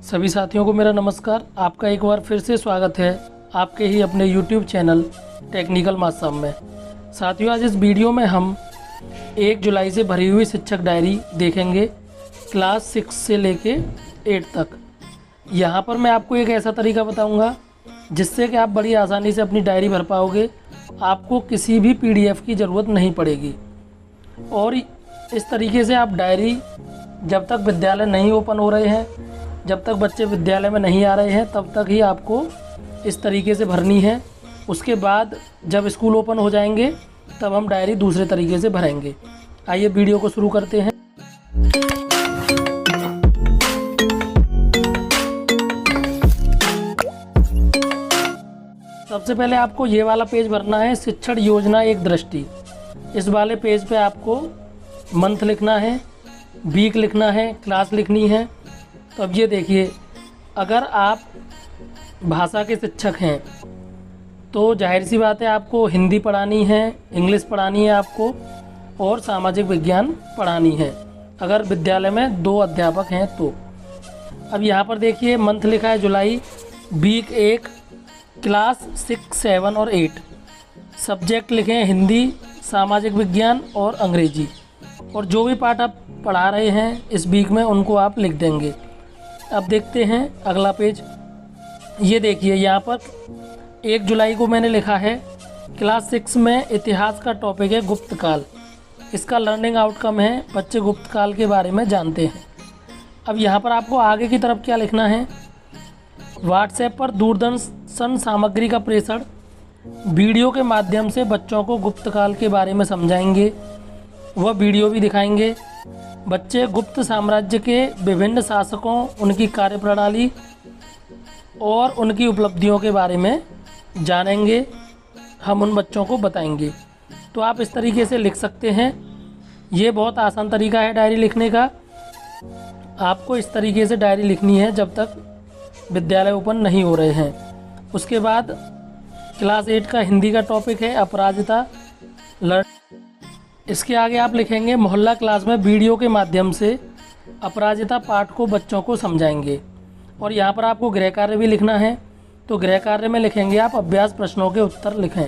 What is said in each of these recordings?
सभी साथियों को मेरा नमस्कार। आपका एक बार फिर से स्वागत है आपके ही अपने YouTube चैनल टेक्निकल मास्टर में। साथियों, आज इस वीडियो में हम 1 जुलाई से भरी हुई शिक्षक डायरी देखेंगे क्लास 6 से लेके 8 तक। यहाँ पर मैं आपको एक ऐसा तरीका बताऊँगा जिससे कि आप बड़ी आसानी से अपनी डायरी भर पाओगे। आपको किसी भी PDF की ज़रूरत नहीं पड़ेगी और इस तरीके से आप डायरी जब तक विद्यालय नहीं ओपन हो रहे हैं, जब तक बच्चे विद्यालय में नहीं आ रहे हैं, तब तक ही आपको इस तरीके से भरनी है। उसके बाद जब स्कूल ओपन हो जाएंगे तब हम डायरी दूसरे तरीके से भरेंगे। आइए वीडियो को शुरू करते हैं। सबसे पहले आपको ये वाला पेज भरना है, शिक्षण योजना एक दृष्टि। इस वाले पेज पे आपको मंथ लिखना है, वीक लिखना है, क्लास लिखनी है। तो अब ये देखिए, अगर आप भाषा के शिक्षक हैं तो जाहिर सी बात है आपको हिंदी पढ़ानी है, इंग्लिश पढ़ानी है आपको, और सामाजिक विज्ञान पढ़ानी है अगर विद्यालय में 2 अध्यापक हैं तो। अब यहाँ पर देखिए मंथ लिखा है जुलाई, वीक 1, क्लास 6, 7 और 8। सब्जेक्ट लिखे हैं हिंदी, सामाजिक विज्ञान और अंग्रेजी। और जो भी पाठ आप पढ़ा रहे हैं इस वीक में उनको आप लिख देंगे। अब देखते हैं अगला पेज। ये देखिए, यहाँ पर 1 जुलाई को मैंने लिखा है क्लास 6 में इतिहास का टॉपिक है गुप्त काल। इसका लर्निंग आउटकम है बच्चे गुप्त काल के बारे में जानते हैं। अब यहाँ पर आपको आगे की तरफ क्या लिखना है, व्हाट्सएप पर दूरदर्शन सामग्री का प्रेषण, वीडियो के माध्यम से बच्चों को गुप्त काल के बारे में समझाएंगे, वह वीडियो भी दिखाएंगे। बच्चे गुप्त साम्राज्य के विभिन्न शासकों, उनकी कार्यप्रणाली और उनकी उपलब्धियों के बारे में जानेंगे। हम उन बच्चों को बताएंगे। तो आप इस तरीके से लिख सकते हैं। ये बहुत आसान तरीका है डायरी लिखने का। आपको इस तरीके से डायरी लिखनी है जब तक विद्यालय ओपन नहीं हो रहे हैं। उसके बाद क्लास 8 का हिंदी का टॉपिक है अपराजिता लर्न। इसके आगे आप लिखेंगे मोहल्ला क्लास में वीडियो के माध्यम से अपराजिता पाठ को बच्चों को समझाएंगे। और यहाँ पर आपको गृह कार्य भी लिखना है। तो गृह कार्य में लिखेंगे आप अभ्यास प्रश्नों के उत्तर लिखें।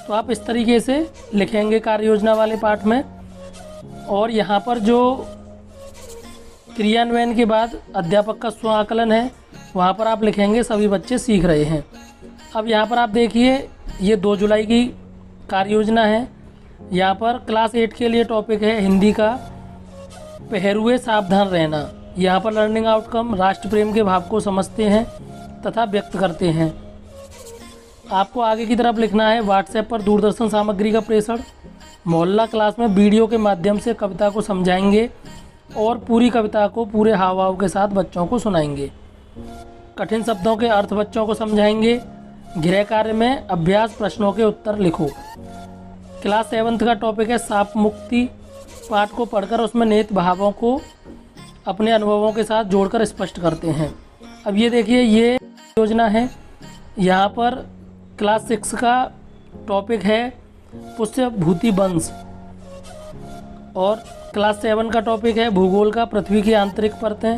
तो आप इस तरीके से लिखेंगे कार्य योजना वाले पाठ में। और यहाँ पर जो क्रियान्वयन के बाद अध्यापक का स्व आकलन है, वहाँ पर आप लिखेंगे सभी बच्चे सीख रहे हैं। अब यहाँ पर आप देखिए, ये 2 जुलाई की कार्य योजना है। यहाँ पर क्लास 8 के लिए टॉपिक है हिंदी का पहरुए सावधान रहना। यहाँ पर लर्निंग आउटकम राष्ट्र प्रेम के भाव को समझते हैं तथा व्यक्त करते हैं। आपको आगे की तरफ लिखना है व्हाट्सएप पर दूरदर्शन सामग्री का प्रेषण, मोहल्ला क्लास में वीडियो के माध्यम से कविता को समझाएंगे और पूरी कविता को पूरे हाव भाव के साथ बच्चों को सुनाएंगे। कठिन शब्दों के अर्थ बच्चों को समझाएंगे। गृह कार्य में अभ्यास प्रश्नों के उत्तर लिखो। क्लास 7 का टॉपिक है साप मुक्ति। पाठ को पढ़कर उसमें निहित भावों को अपने अनुभवों के साथ जोड़कर स्पष्ट करते हैं। अब ये देखिए, ये योजना है। यहाँ पर क्लास 6 का टॉपिक है पुष्य भूति वंश। और क्लास 7 का टॉपिक है भूगोल का पृथ्वी की आंतरिक परतें।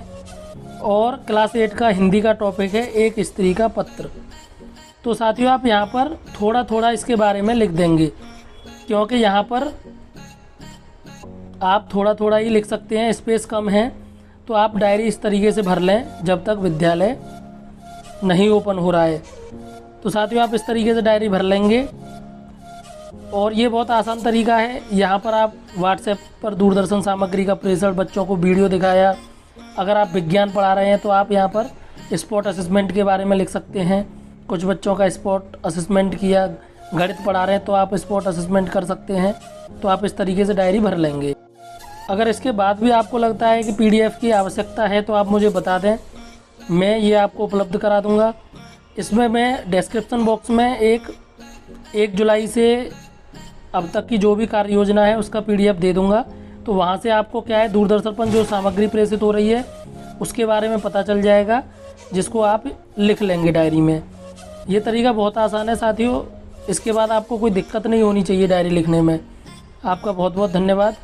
और क्लास 8 का हिंदी का टॉपिक है एक स्त्री का पत्र। तो साथियों, आप यहाँ पर थोड़ा थोड़ा इसके बारे में लिख देंगे, क्योंकि यहाँ पर आप थोड़ा थोड़ा ही लिख सकते हैं, स्पेस कम है। तो आप डायरी इस तरीके से भर लें जब तक विद्यालय नहीं ओपन हो रहा है। तो साथियों, आप इस तरीके से डायरी भर लेंगे। और ये बहुत आसान तरीका है। यहाँ पर आप व्हाट्सएप पर दूरदर्शन सामग्री का प्रेषण, बच्चों को वीडियो दिखाया। अगर आप विज्ञान पढ़ा रहे हैं तो आप यहाँ पर स्पॉट असेसमेंट के बारे में लिख सकते हैं। कुछ बच्चों का स्पॉट असेसमेंट किया। गणित पढ़ा रहे हैं तो आप स्पॉट असेसमेंट कर सकते हैं। तो आप इस तरीके से डायरी भर लेंगे। अगर इसके बाद भी आपको लगता है कि PDF की आवश्यकता है तो आप मुझे बता दें, मैं ये आपको उपलब्ध करा दूंगा। इसमें मैं डिस्क्रिप्शन बॉक्स में 1 जुलाई से अब तक की जो भी कार्य योजना है उसका PDF दे दूंगा। तो वहाँ से आपको क्या है, दूरदर्शन पर जो सामग्री प्रेषित हो रही है उसके बारे में पता चल जाएगा, जिसको आप लिख लेंगे डायरी में। ये तरीका बहुत आसान है साथियों। इसके बाद आपको कोई दिक्कत नहीं होनी चाहिए डायरी लिखने में। आपका बहुत बहुत धन्यवाद।